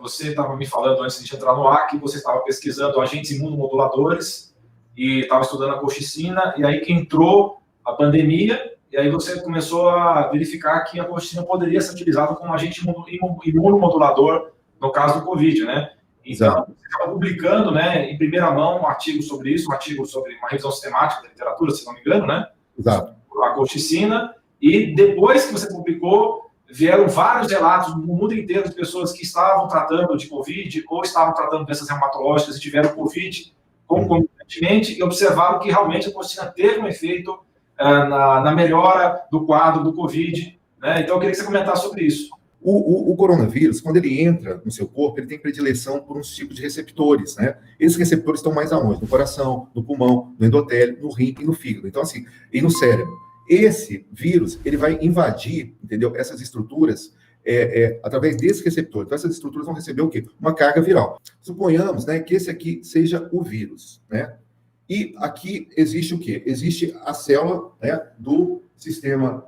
você estava me falando antes de entrar no ar que você estava pesquisando agentes imunomoduladores e estava estudando a colchicina, e aí que entrou a pandemia, e aí você começou a verificar que a colchicina poderia ser utilizada como agente imunomodulador no caso do Covid, né? Então, Exato. você estava publicando, né, em primeira mão um artigo sobre isso, um artigo sobre uma revisão sistemática da literatura, se não me engano, né? Exato. A colchicina, e depois que você publicou, vieram vários relatos no mundo inteiro de pessoas que estavam tratando de Covid ou estavam tratando doenças reumatológicas e tiveram Covid concomitantemente e observaram que realmente a colchicina teve um efeito na melhora do quadro do Covid, né? Então, eu queria que você comentasse sobre isso. O coronavírus, quando ele entra no seu corpo, ele tem predileção por uns tipos de receptores, né? Esses receptores estão mais aonde? No coração, no pulmão, no endotélio, no rim e no fígado. Então, assim, e no cérebro. Esse vírus, ele vai invadir, entendeu? Essas estruturas através desse receptor. Então, essas estruturas vão receber o quê? Uma carga viral. Suponhamos, né, que esse aqui seja o vírus, né? E aqui existe o quê? Existe a célula, né, do sistema,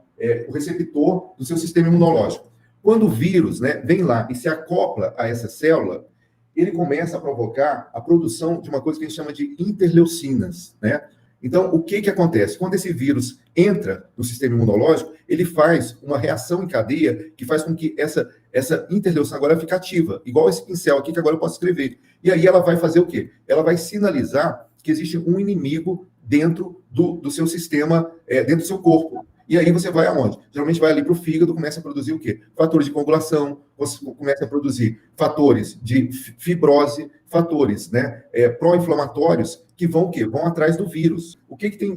o receptor do seu sistema imunológico. Quando o vírus, né, vem lá e se acopla a essa célula, ele começa a provocar a produção de uma coisa que a gente chama de interleucinas, né? Então, o que acontece? Quando esse vírus entra no sistema imunológico, ele faz uma reação em cadeia que faz com que essa interleucina agora fique ativa, igual esse pincel aqui que agora eu posso escrever. E aí ela vai fazer o quê? Ela vai sinalizar que existe um inimigo dentro do seu sistema, dentro do seu corpo. E aí você vai aonde? Geralmente vai ali para o fígado, começa a produzir o quê? Fatores de coagulação, você começa a produzir fatores de fibrose, fatores, né, pró-inflamatórios que vão o quê? Vão atrás do vírus. O que tem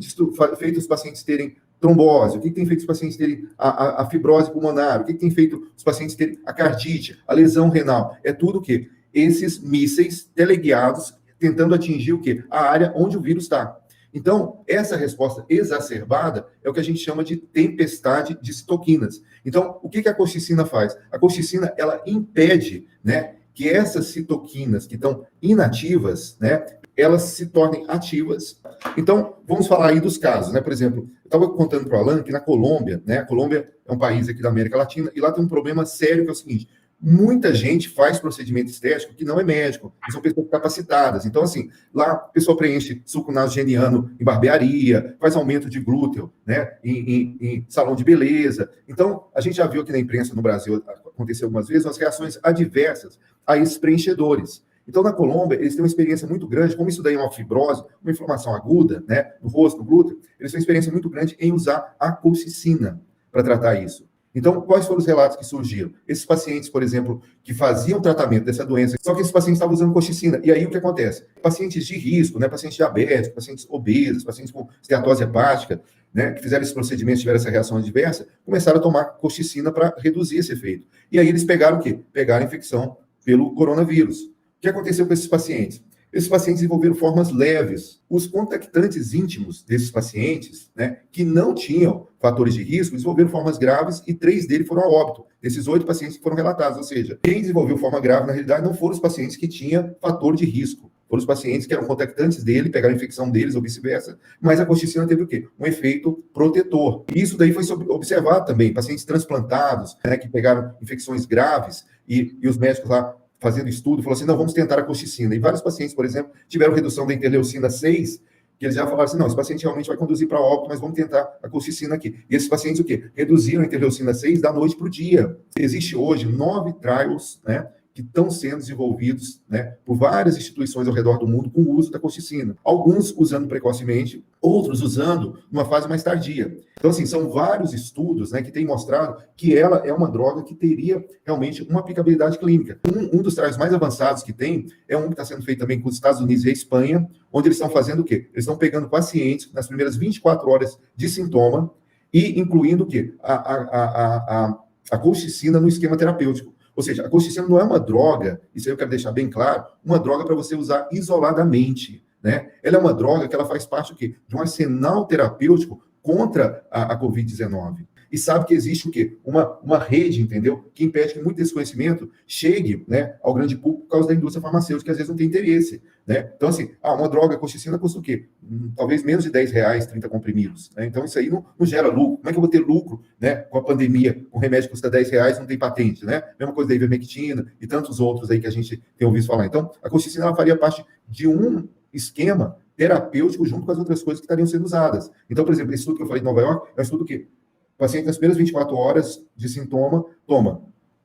feito os pacientes terem trombose? O que tem feito os pacientes terem a fibrose pulmonar? O que tem feito os pacientes terem a cardite, a lesão renal? É tudo o quê? Esses mísseis teleguiados tentando atingir o quê? A área onde o vírus está. Então, essa resposta exacerbada é o que a gente chama de tempestade de citoquinas. Então, o que a colchicina faz? A colchicina, ela impede, né, que essas citoquinas que estão inativas, né, elas se tornem ativas. Então, vamos falar aí dos casos, né? Por exemplo, eu estava contando para o Alan que na Colômbia, né, a Colômbia é um país aqui da América Latina, e lá tem um problema sério que é o seguinte: muita gente faz procedimento estético que não é médico, que são pessoas capacitadas. Então, assim, lá a pessoa preenche suco nasogeniano em barbearia, faz aumento de glúteo, né, em salão de beleza. Então, a gente já viu aqui na imprensa no Brasil, acontecer algumas vezes, umas reações adversas a esses preenchedores. Então, na Colômbia, eles têm uma experiência muito grande, como isso daí é uma fibrose, uma inflamação aguda, né, no rosto, no glúteo, eles têm uma experiência muito grande em usar a colchicina para tratar isso. Então, quais foram os relatos que surgiram? Esses pacientes, por exemplo, que faziam tratamento dessa doença, só que esses pacientes estavam usando colchicina. E aí, o que acontece? Pacientes de risco, né, pacientes diabéticos, pacientes obesos, pacientes com esteatose hepática, né, que fizeram esse procedimento, tiveram essa reação adversa, começaram a tomar colchicina para reduzir esse efeito. E aí, eles pegaram o quê? Pegaram a infecção pelo coronavírus. O que aconteceu com esses pacientes? Esses pacientes desenvolveram formas leves. Os contactantes íntimos desses pacientes, né, que não tinham fatores de risco, desenvolveram formas graves e 3 deles foram a óbito. Desses 8 pacientes que foram relatados. Ou seja, quem desenvolveu forma grave, na realidade, não foram os pacientes que tinham fator de risco. Foram os pacientes que eram contactantes dele, pegaram a infecção deles ou vice-versa. Mas a colchicina teve o quê? Um efeito protetor. Isso daí foi observado também. Pacientes transplantados, né, que pegaram infecções graves e os médicos lá fazendo estudo, falou assim, não, vamos tentar a colchicina. E vários pacientes, por exemplo, tiveram redução da interleucina 6, que eles já falaram assim, não, esse paciente realmente vai conduzir para óbito, mas vamos tentar a colchicina aqui. E esses pacientes, o quê? Reduziram a interleucina 6 da noite para o dia. Existe hoje 9 trials, né, que estão sendo desenvolvidos, né, por várias instituições ao redor do mundo com o uso da colchicina. Alguns usando precocemente, outros usando numa fase mais tardia. Então, assim, são vários estudos, né, que têm mostrado que ela é uma droga que teria realmente uma aplicabilidade clínica. Um dos trials mais avançados que tem é um que está sendo feito também com os Estados Unidos e a Espanha, onde eles estão fazendo o quê? Eles estão pegando pacientes nas primeiras 24 horas de sintoma e incluindo o quê? A colchicina no esquema terapêutico. Ou seja, a colchicina não é uma droga, isso aí eu quero deixar bem claro, uma droga para você usar isoladamente, né? Ela é uma droga que ela faz parte do quê? De um arsenal terapêutico contra a Covid-19. e sabe que existe o quê? Uma rede, entendeu? Que impede que muito desse conhecimento chegue, né, ao grande público por causa da indústria farmacêutica, que às vezes não tem interesse, né? Então, assim, uma droga colchicina custa o quê? Talvez menos de R$10, 30 comprimidos, né? Então, isso aí não gera lucro. Como é que eu vou ter lucro, né, com a pandemia, com remédio que custa R$10, não tem patente, né? Mesma coisa da ivermectina e tantos outros aí que a gente tem ouvido falar. Então, a colchicina, ela faria parte de um esquema terapêutico junto com as outras coisas que estariam sendo usadas. Então, por exemplo, esse estudo que eu falei de Nova York é um estudo que o paciente, nas primeiras 24 horas de sintoma,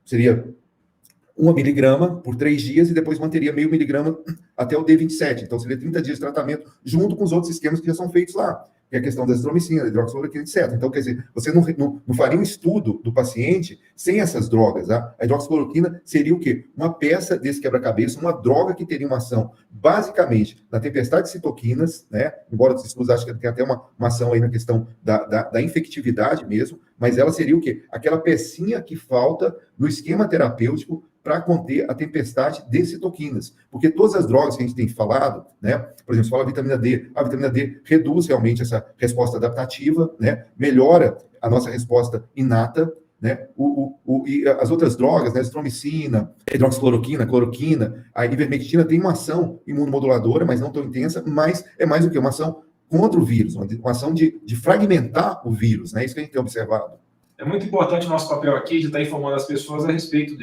seria 1 miligrama por 3 dias e depois manteria meio miligrama até o D27. Então, seria 30 dias de tratamento junto com os outros esquemas que já são feitos lá, que é a questão da azitromicina, da hidroxicloroquina, etc. Então, quer dizer, você não faria um estudo do paciente sem essas drogas. Tá? A hidroxicloroquina seria o quê? Uma peça desse quebra-cabeça, uma droga que teria uma ação, basicamente, na tempestade de citoquinas, né? Embora os estudos achem que tem até uma ação aí na questão da infectividade mesmo, mas ela seria o quê? Aquela pecinha que falta no esquema terapêutico para conter a tempestade de citoquinas. Porque todas as drogas que a gente tem falado, né? Por exemplo, você fala vitamina D, a vitamina D reduz realmente essa resposta adaptativa, né? Melhora a nossa resposta inata, né? E as outras drogas, né? Azitromicina, hidroxicloroquina, cloroquina, a ivermectina tem uma ação imunomoduladora, mas não tão intensa, mas é mais o que? Uma ação contra o vírus, uma ação de fragmentar o vírus, né? Isso que a gente tem observado. É muito importante o nosso papel aqui de estar informando as pessoas a respeito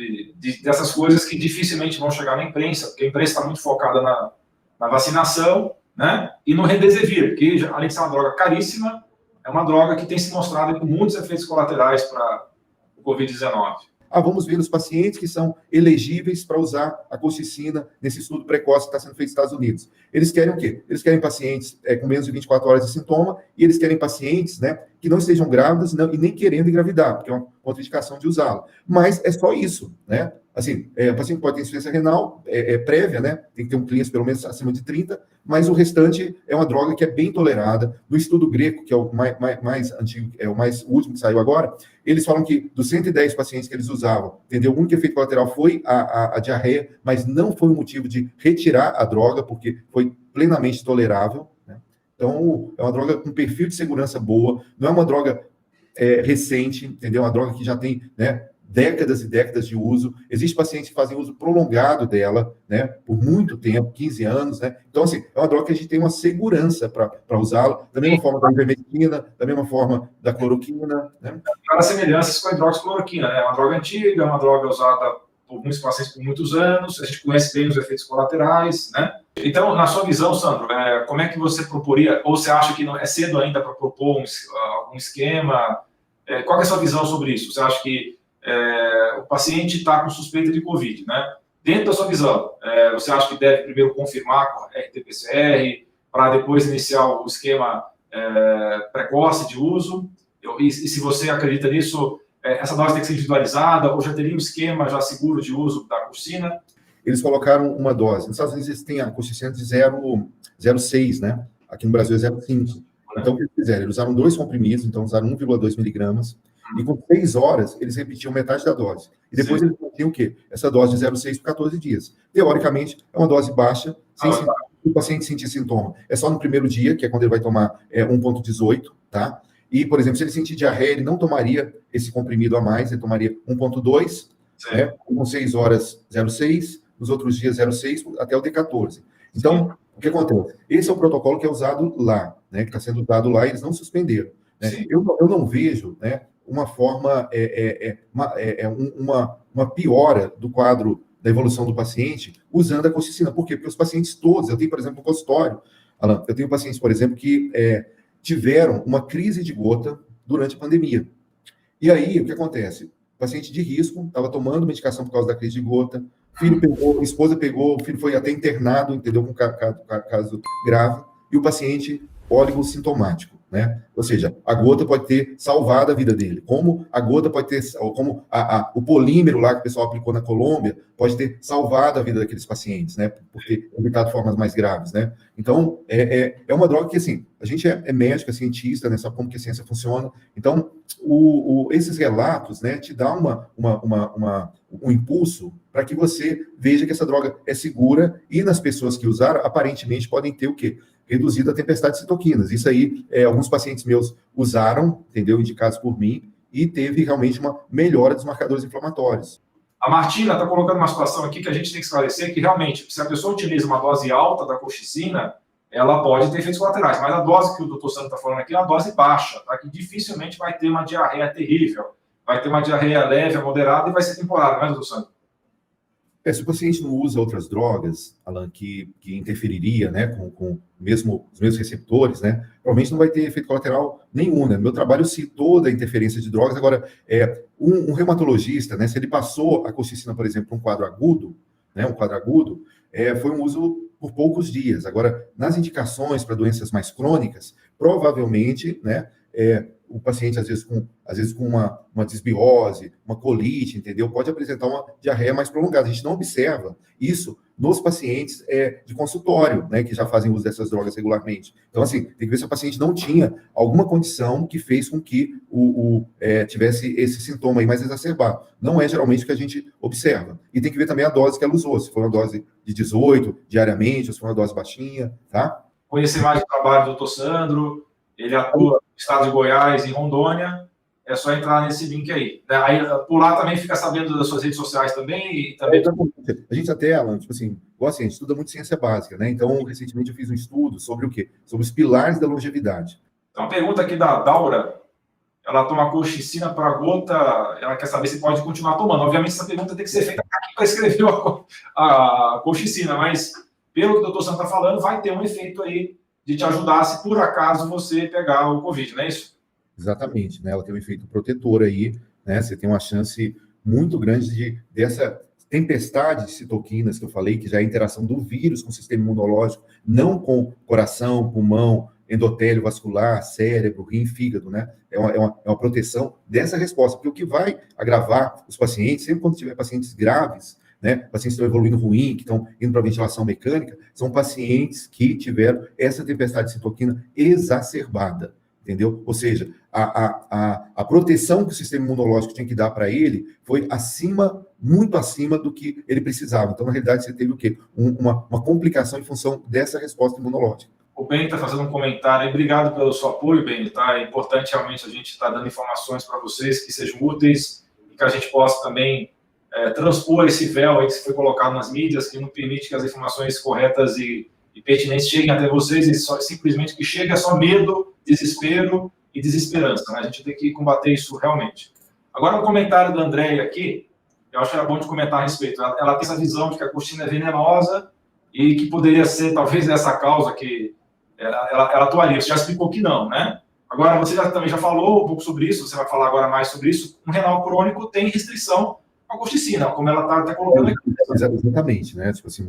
dessas coisas que dificilmente vão chegar na imprensa, porque a imprensa está muito focada na vacinação, né? E no Remdesivir, que além de ser uma droga caríssima, é uma droga que tem se mostrado com muitos efeitos colaterais para o Covid-19. Vamos ver os pacientes que são elegíveis para usar a colchicina nesse estudo precoce que está sendo feito nos Estados Unidos. Eles querem o quê? Eles querem pacientes com menos de 24 horas de sintoma e eles querem pacientes, né, que não estejam grávidos e nem querendo engravidar, porque é uma contraindicação de usá-la. Mas é só isso, né? Assim, o paciente pode ter insuficiência renal prévia, né? Tem que ter um clearance pelo menos acima de 30, mas o restante é uma droga que é bem tolerada. No estudo greco, que é o mais antigo, é o mais último que saiu agora, eles falam que dos 110 pacientes que eles usavam, entendeu? O único efeito colateral foi a diarreia, mas não foi um motivo de retirar a droga, porque foi plenamente tolerável, né? Então, é uma droga com perfil de segurança boa, não é uma droga recente, entendeu? É uma droga que já tem, né, décadas e décadas de uso. Existem pacientes que fazem uso prolongado dela, né, por muito tempo, 15 anos, né? Então, assim, é uma droga que a gente tem uma segurança para usá-la, da mesma forma da ivermectina, da mesma forma da cloroquina, né? Para semelhanças com a hidroxicloroquina, né? É uma droga antiga, é uma droga usada por muitos pacientes por muitos anos, a gente conhece bem os efeitos colaterais, né? Então, na sua visão, Sandro, como é que você proporia, ou você acha que não é cedo ainda para propor um esquema? Qual é a sua visão sobre isso? Você acha que o paciente está com suspeita de Covid, né? Dentro da sua visão, você acha que deve primeiro confirmar com a RT-PCR para depois iniciar o esquema precoce de uso? E se você acredita nisso, essa dose tem que ser individualizada ou já teria um esquema já seguro de uso da colchicina? Eles colocaram uma dose. Nos Estados Unidos eles têm a colchicina de 0,6, né? Aqui no Brasil é 0,5. Então, o que eles fizeram? Eles usaram 2 comprimidos, então usaram 1,2 miligramas, e com 6 horas, eles repetiam metade da dose. E depois eles mantinham o quê? Essa dose de 0,6 por 14 dias. Teoricamente, é uma dose baixa, sem o paciente sentir sintoma. É só no primeiro dia, que é quando ele vai tomar 1,18, tá? E, por exemplo, se ele sentir diarreia, ele não tomaria esse comprimido a mais, ele tomaria 1,2, né? Com 6 horas, 0,6, nos outros dias, 0,6, até o D14. Então, o que acontece? Esse é o protocolo que é usado lá, né? Que está sendo usado lá e eles não suspenderam. Né? Eu não vejo, né, uma forma, uma piora do quadro da evolução do paciente usando a colchicina. Por quê? Porque os pacientes todos, eu tenho, por exemplo, um consultório, Alan, eu tenho pacientes, por exemplo, que tiveram uma crise de gota durante a pandemia. E aí, o que acontece? Paciente de risco, estava tomando medicação por causa da crise de gota, filho pegou, esposa pegou, o filho foi até internado, entendeu? Com caso grave, e o paciente oligosintomático, né? Ou seja, a gota pode ter salvado a vida dele, como a gota pode ter, como o polímero lá que o pessoal aplicou na Colômbia pode ter salvado a vida daqueles pacientes, né? Por ter evitado formas mais graves, né? Então, é uma droga que, assim, a gente é médico, é cientista, né? Sabe como que a ciência funciona. Então, esses relatos, né, te dá um impulso para que você veja que essa droga é segura e nas pessoas que usaram, aparentemente podem ter o quê? Reduzido a tempestade de citoquinas. Isso aí, alguns pacientes meus usaram, entendeu? Indicados por mim, e teve realmente uma melhora dos marcadores inflamatórios. A Martina está colocando uma situação aqui que a gente tem que esclarecer que, realmente, se a pessoa utiliza uma dose alta da colchicina, ela pode ter efeitos colaterais, mas a dose que o doutor Sandro está falando aqui é uma dose baixa, tá? Que dificilmente vai ter uma diarreia terrível, vai ter uma diarreia leve, moderada e vai ser temporária, não é, doutor Sandro? Se o paciente não usa outras drogas, Alan, que interferiria, né, com os mesmos receptores, né, provavelmente não vai ter efeito colateral nenhum, né? Meu trabalho citou da interferência de drogas. Agora, um reumatologista, né, se ele passou a colchicina, por exemplo, para um quadro agudo, né, foi um uso por poucos dias. Agora, nas indicações para doenças mais crônicas, provavelmente, né, o paciente, às vezes com uma desbiose, uma colite, entendeu? Pode apresentar uma diarreia mais prolongada. A gente não observa isso nos pacientes de consultório, né, que já fazem uso dessas drogas regularmente. Então, assim, tem que ver se o paciente não tinha alguma condição que fez com que tivesse esse sintoma aí mais exacerbado. Não é geralmente o que a gente observa. E tem que ver também a dose que ela usou, se foi uma dose de 18 diariamente, ou se foi uma dose baixinha, tá? Conhecer mais o trabalho do doutor Sandro, ele atua no estado de Goiás, em Rondônia, é só entrar nesse link aí. Aí por lá também fica sabendo das suas redes sociais também. A gente até, Alan, tipo assim, igual assim, a gente estuda muito ciência básica, né? Então, recentemente eu fiz um estudo sobre o quê? Sobre os pilares da longevidade. Então, uma pergunta aqui da Daura, ela toma colchicina para gota, ela quer saber se pode continuar tomando. Obviamente, essa pergunta tem que ser feita aqui para escrever a colchicina, mas pelo que o doutor Sandro está falando, vai ter um efeito aí de te ajudar se por acaso você pegar o Covid, não é isso? Exatamente, né? Ela tem um efeito protetor aí, né? Você tem uma chance muito grande dessa tempestade de citoquinas que eu falei, que já é a interação do vírus com o sistema imunológico, não com coração, pulmão, endotélio vascular, cérebro, rim, fígado, né? É uma proteção dessa resposta, porque o que vai agravar os pacientes, sempre quando tiver pacientes graves, né, pacientes que estão evoluindo ruim, que estão indo para a ventilação mecânica, são pacientes que tiveram essa tempestade de citoquina exacerbada, entendeu? Ou seja, a proteção que o sistema imunológico tinha que dar para ele foi muito acima do que ele precisava. Então, na realidade, você teve o quê? Uma complicação em função dessa resposta imunológica. O Beni está fazendo um comentário aí. Obrigado pelo seu apoio, Beni. Tá? É importante realmente a gente estar dando informações para vocês que sejam úteis e que a gente possa também transpor esse véu aí que foi colocado nas mídias, que não permite que as informações corretas e pertinentes cheguem até vocês, e simplesmente que chega só medo, desespero e desesperança. Né? A gente tem que combater isso realmente. Agora, um comentário da Andréia aqui, eu acho que era bom de comentar a respeito. Ela tem essa visão de que a colchicina é venenosa e que poderia ser, talvez, essa causa que ela atuaria. Você já explicou que não, né? Agora, você também já falou um pouco sobre isso, você vai falar agora mais sobre isso. Um renal crônico tem restrição à colchicina, como ela está até colocando aqui. Exatamente, né? Tipo assim,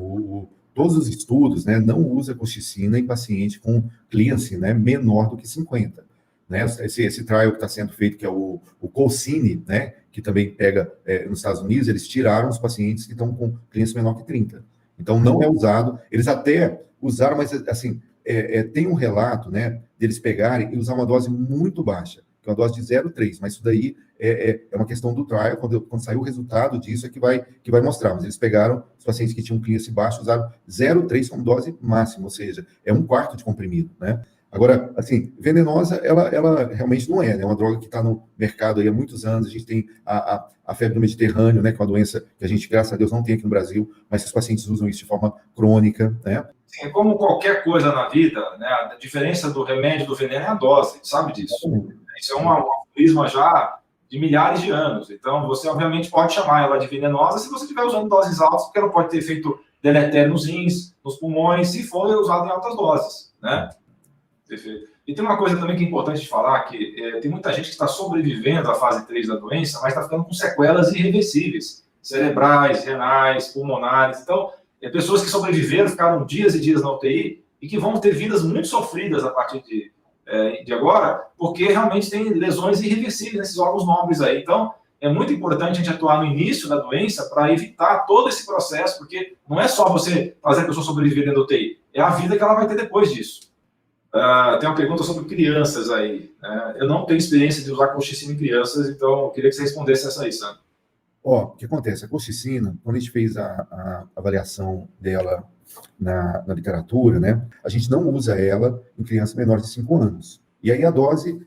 todos os estudos, né, não usa colchicina em paciente com clearance, né, menor do que 50. Né? Esse trial que está sendo feito, que é o Colcine, né, que também pega nos Estados Unidos, eles tiraram os pacientes que estão com clearance menor que 30. Então, não é usado. Eles até usaram, mas, assim, tem um relato, né, deles pegarem e usar uma dose muito baixa, que é uma dose de 0,3, mas isso daí é uma questão do trial, quando sair o resultado disso é que vai mostrar, mas eles pegaram os pacientes que tinham clearance baixo, usaram 0,3 como dose máxima, ou seja, é 1/4 de comprimido, né? Agora, assim, venenosa, ela realmente não é, né? É uma droga que está no mercado aí há muitos anos. A gente tem a febre do Mediterrâneo, né? Que é uma doença que a gente, graças a Deus, não tem aqui no Brasil, mas os pacientes usam isso de forma crônica, né? Sim, como qualquer coisa na vida, né? A diferença do remédio e do veneno é a dose, a gente sabe disso. Isso é um aforisma já de milhares de anos. Então, você, obviamente, pode chamar ela de venenosa se você estiver usando doses altas, porque ela pode ter efeito deletério nos rins, nos pulmões, se for usado em altas doses, né? Perfeito. E tem uma coisa também que é importante de falar, que tem muita gente que está sobrevivendo à fase 3 da doença, mas está ficando com sequelas irreversíveis, cerebrais, renais, pulmonares. Então, pessoas que sobreviveram, ficaram dias e dias na UTI e que vão ter vidas muito sofridas a partir de agora, porque realmente tem lesões irreversíveis nesses órgãos nobres aí. Então, é muito importante a gente atuar no início da doença para evitar todo esse processo, porque não é só você fazer a pessoa sobreviver dentro da UTI, é a vida que ela vai ter depois disso. Tem uma pergunta sobre crianças aí. Eu não tenho experiência de usar colchicina em crianças, então eu queria que você respondesse essa aí, Sandro. O que acontece? A colchicina, quando a gente fez a avaliação dela na literatura, né, a gente não usa ela em crianças menores de 5 anos. E aí a dose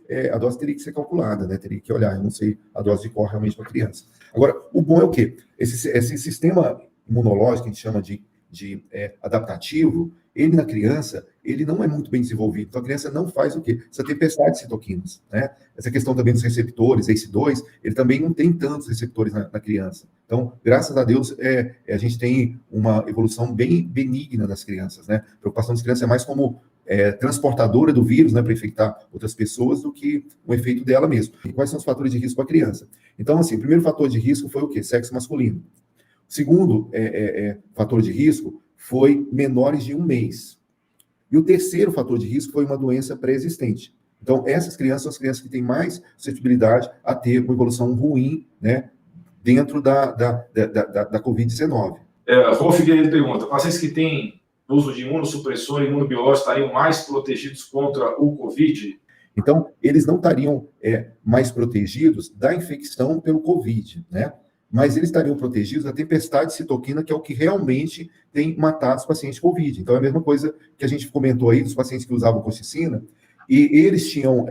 teria que ser calculada, né? Teria que olhar, eu não sei a dose de cor realmente para a criança. Agora, o bom é o quê? Esse sistema imunológico que a gente chama de adaptativo, ele na criança, ele não é muito bem desenvolvido. Então a criança não faz o quê? Essa tempestade de citoquinas, né? Essa questão também dos receptores, ACE2, ele também não tem tantos receptores na criança. Então, graças a Deus, a gente tem uma evolução bem benigna nas crianças, né? A preocupação das crianças é mais como transportadora do vírus, né, para infectar outras pessoas, do que um efeito dela mesmo. E quais são os fatores de risco para a criança? Então, assim, o primeiro fator de risco foi o quê? Sexo masculino. O segundo fator de risco foi menores de 1 mês. E o terceiro fator de risco foi uma doença pré-existente. Então, essas crianças são as crianças que têm mais suscetibilidade a ter uma evolução ruim, né, dentro da Covid-19. Rô Figueiredo pergunta, pacientes que têm uso de imunossupressor e imunobiológico estariam mais protegidos contra o Covid? Então, eles não estariam mais protegidos da infecção pelo Covid, né? Mas eles estariam protegidos da tempestade de citoquina, que é o que realmente tem matado os pacientes Covid. Então, é a mesma coisa que a gente comentou aí dos pacientes que usavam colchicina, e eles tinham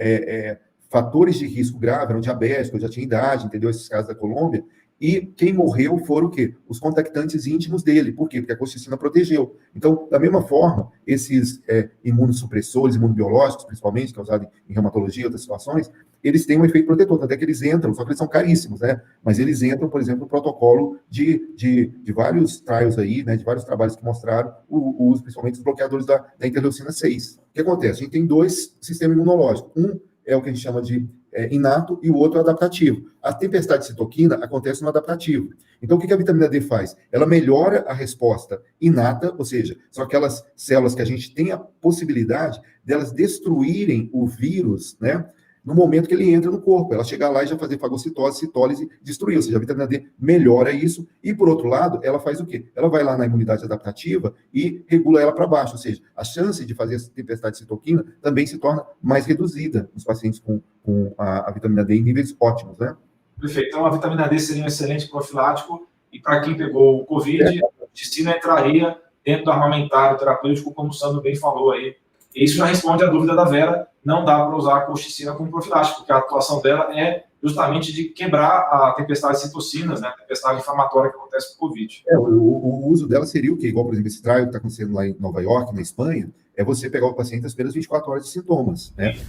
fatores de risco grave, eram diabéticos, já tinham idade, entendeu? Esses casos da Colômbia. E quem morreu foram o quê? Os contactantes íntimos dele. Por quê? Porque a colchicina protegeu. Então, da mesma forma, esses imunossupressores, imunobiológicos, principalmente, que é usado em reumatologia e outras situações, eles têm um efeito protetor, até que eles entram, só que eles são caríssimos, né? Mas eles entram, por exemplo, no protocolo de vários trials aí, né? De vários trabalhos que mostraram o uso, principalmente, dos bloqueadores da interleucina 6. O que acontece? A gente tem dois sistemas imunológicos. Um é o que a gente chama de inato e o outro é adaptativo. A tempestade de citoquina acontece no adaptativo. Então, o que a vitamina D faz? Ela melhora a resposta inata, ou seja, são aquelas células que a gente tem a possibilidade delas destruírem o vírus, né? No momento que ele entra no corpo, ela chegar lá e já fazer fagocitose, citólise, destruir, ou seja, a vitamina D melhora isso, e por outro lado, ela faz o quê? Ela vai lá na imunidade adaptativa e regula ela para baixo, ou seja, a chance de fazer essa tempestade de citoquina também se torna mais reduzida nos pacientes com a vitamina D em níveis ótimos, né? Perfeito, então a vitamina D seria um excelente profilático, e para quem pegou o Covid, a colchicina entraria dentro do armamentário terapêutico, como o Sandro bem falou aí. E isso já responde à dúvida da Vera, não dá para usar a colchicina como profilático, porque a atuação dela é justamente de quebrar a tempestade de citocinas, né, a tempestade inflamatória que acontece com o Covid. O uso dela seria o quê? Igual, por exemplo, esse trial que está acontecendo lá em Nova York, na Espanha, é você pegar o paciente nas primeiras 24 horas de sintomas, né?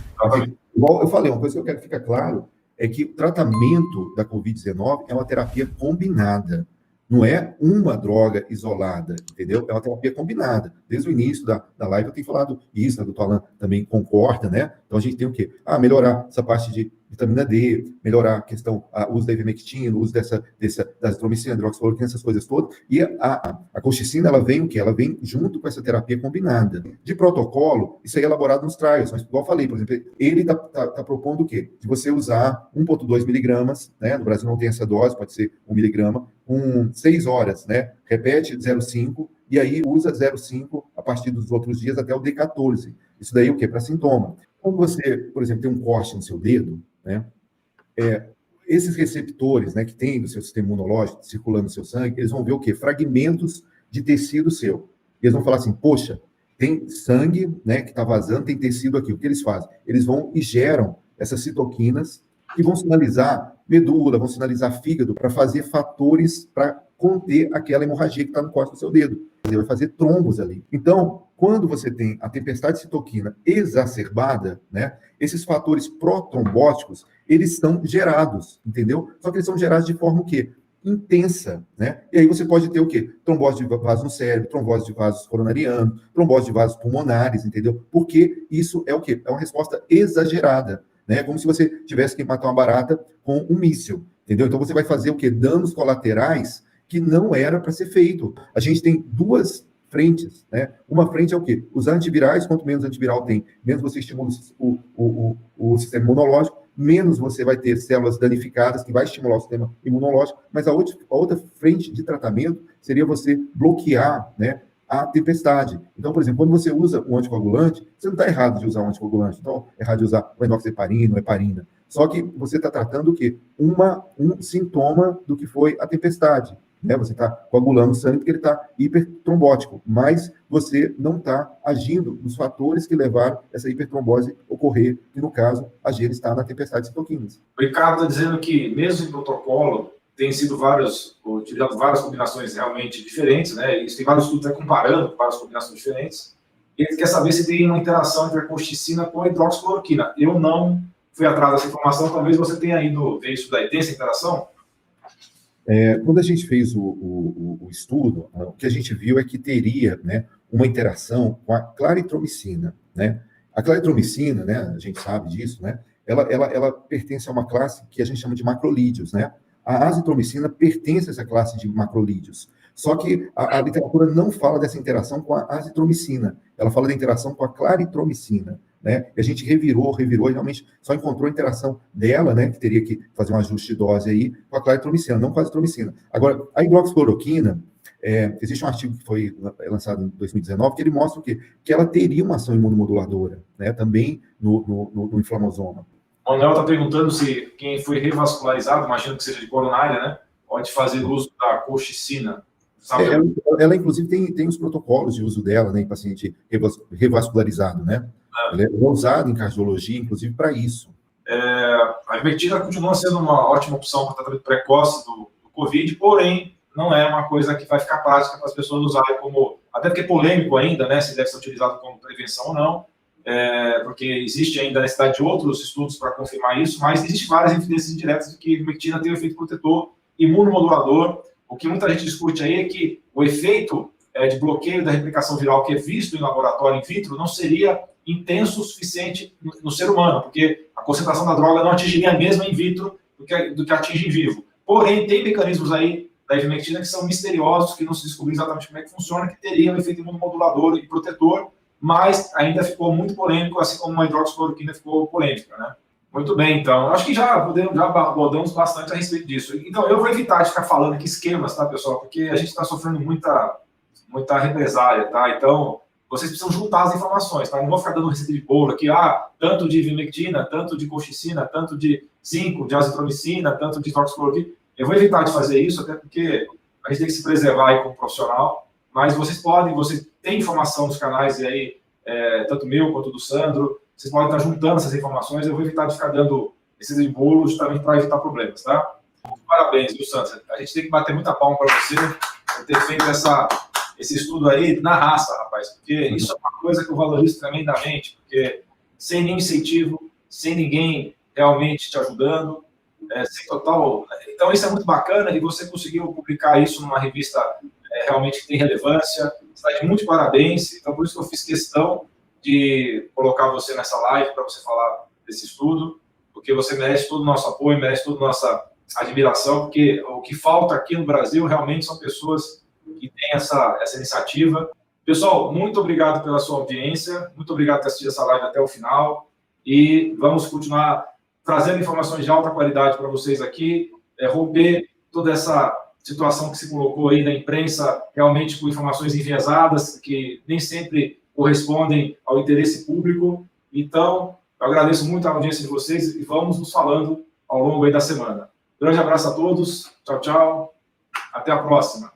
Igual eu falei, uma coisa que eu quero que fique claro é que o tratamento da Covid-19 é uma terapia combinada. Não é uma droga isolada, entendeu? É uma terapia combinada. Desde o início da live eu tenho falado isso, né? O doutor Alan também concorda, né? Então a gente tem o quê? Melhorar essa parte de vitamina D, melhorar a questão, o uso da ivermectina, o uso da azitromicina, hidroxicloroquina, essas coisas todas. E a colchicina, ela vem o quê? Ela vem junto com essa terapia combinada. De protocolo, isso aí é elaborado nos trials, mas igual eu falei, por exemplo, ele está propondo o quê? De você usar 1,2 miligramas, né? No Brasil não tem essa dose, pode ser 1 miligrama, com 6 horas, né? Repete 0,5 e aí usa 0,5 a partir dos outros dias até o D14. Isso daí é o quê? Para sintoma. Quando você, por exemplo, tem um corte no seu dedo, né? Esses receptores, né, que tem no seu sistema imunológico circulando no seu sangue, eles vão ver o quê? Fragmentos de tecido seu. E eles vão falar assim, poxa, tem sangue, né, que está vazando, tem tecido aqui. O que eles fazem? Eles vão e geram essas citoquinas que vão sinalizar medula, vão sinalizar fígado para fazer fatores para conter aquela hemorragia que está no corte do seu dedo. Ele vai fazer trombos ali. Então, quando você tem a tempestade de citoquina exacerbada, né, esses fatores protrombóticos, eles são gerados, entendeu? Só que eles são gerados de forma o quê? Intensa, né? E aí você pode ter o quê? Trombose de vasos no cérebro, trombose de vasos coronarianos, trombose de vasos pulmonares, entendeu? Porque isso é o quê? É uma resposta exagerada, né? É como se você tivesse que matar uma barata com um míssil, entendeu? Então você vai fazer o quê? Danos colaterais que não era para ser feito. A gente tem duas frentes, né? Uma frente é o quê? Os antivirais, quanto menos antiviral tem, menos você estimula o sistema imunológico, menos você vai ter células danificadas, que vai estimular o sistema imunológico, mas a outra frente de tratamento seria você bloquear, né, a tempestade. Então, por exemplo, quando você usa um anticoagulante, você não está errado de usar um anticoagulante, então é errado de usar o enoxaparina, o heparina, só que você está tratando o quê? Um sintoma do que foi a tempestade. né? Você está coagulando o sangue porque ele está hipertrombótico, mas você não está agindo nos fatores que levaram essa hipertrombose ocorrer, que no caso, a gene está na tempestade de citoquinas. O Ricardo está dizendo que, mesmo em protocolo, tem sido utilizado várias combinações realmente diferentes, né? E tem vários estudos comparando várias combinações diferentes. E ele quer saber se tem uma interação entre a colchicina com a hidroxicloroquina. Eu não fui atrás dessa informação, talvez você tenha ido ver isso daí. Tem essa interação? Quando a gente fez o estudo, o que a gente viu é que teria, né, uma interação com a claritromicina, né? A claritromicina, né, a gente sabe disso, né? Ela pertence a uma classe que a gente chama de macrolídeos, né? A azitromicina pertence a essa classe de macrolídeos. Só que a literatura não fala dessa interação com a azitromicina. Ela fala da interação com a claritromicina, né? E a gente revirou, e realmente só encontrou a interação dela, né? Que teria que fazer um ajuste de dose aí com a claritromicina, não com a azitromicina. Agora, a hidroxicloroquina, existe um artigo que foi lançado em 2019 que ele mostra o quê? Que ela teria uma ação imunomoduladora, né? Também no inflamosoma. O Manuel está perguntando se quem foi revascularizado, imagino que seja de coronária, né? Pode fazer uso da colchicina. Ela, inclusive, tem os protocolos de uso dela, né, em paciente revascularizado, né? Ela é usada em cardiologia, inclusive, para isso. A ivermectina continua sendo uma ótima opção para tratamento precoce do COVID, porém, não é uma coisa que vai ficar prática para as pessoas usarem como... Até porque é polêmico ainda, né, se deve ser utilizado como prevenção ou não, porque existe ainda a necessidade de outros estudos para confirmar isso, mas existem várias evidências indiretas de que a ivermectina tem um efeito protetor imunomodulador. O que muita gente discute aí é que o efeito de bloqueio da replicação viral que é visto em laboratório in vitro não seria intenso o suficiente no ser humano, porque a concentração da droga não atingiria a mesma in vitro do que atinge em vivo. Porém, tem mecanismos aí da ivermectina que são misteriosos, que não se descobriu exatamente como é que funciona, que teriam um efeito imunomodulador e protetor, mas ainda ficou muito polêmico, assim como a hidroxicloroquina ficou polêmica, né? Muito bem, então. Acho que já abordamos bastante a respeito disso. Então, eu vou evitar de ficar falando aqui esquemas, tá, pessoal? Porque a gente está sofrendo muita represália, tá? Então, vocês precisam juntar as informações, tá? Não vou ficar dando receita de bolo aqui, tanto de ivermectina, tanto de colchicina, tanto de zinco, de azitromicina, tanto de hidroxicloroquina. Eu vou evitar de fazer isso, até porque a gente tem que se preservar aí como profissional, mas vocês têm informação nos canais e aí, tanto meu quanto do Sandro, vocês podem estar juntando essas informações, eu vou evitar de ficar dando esses bolos justamente para evitar problemas, tá? Parabéns, viu, Sandro? A gente tem que bater muita palma para você por ter feito esse estudo aí na raça, rapaz, porque isso é uma coisa que eu valorizo tremendamente, porque sem nenhum incentivo, sem ninguém realmente te ajudando, sem total... Então, isso é muito bacana e você conseguiu publicar isso numa revista realmente que tem relevância, você está de muito parabéns, então por isso que eu fiz questão de colocar você nessa live para você falar desse estudo, porque você merece todo o nosso apoio, merece toda a nossa admiração, porque o que falta aqui no Brasil realmente são pessoas que têm essa iniciativa. Pessoal, muito obrigado pela sua audiência, muito obrigado por assistir essa live até o final, e vamos continuar trazendo informações de alta qualidade para vocês aqui, romper toda essa situação que se colocou aí na imprensa, realmente com informações enviesadas, que nem sempre correspondem ao interesse público. Então, eu agradeço muito a audiência de vocês e vamos nos falando ao longo aí da semana. Grande abraço a todos, tchau, tchau, até a próxima.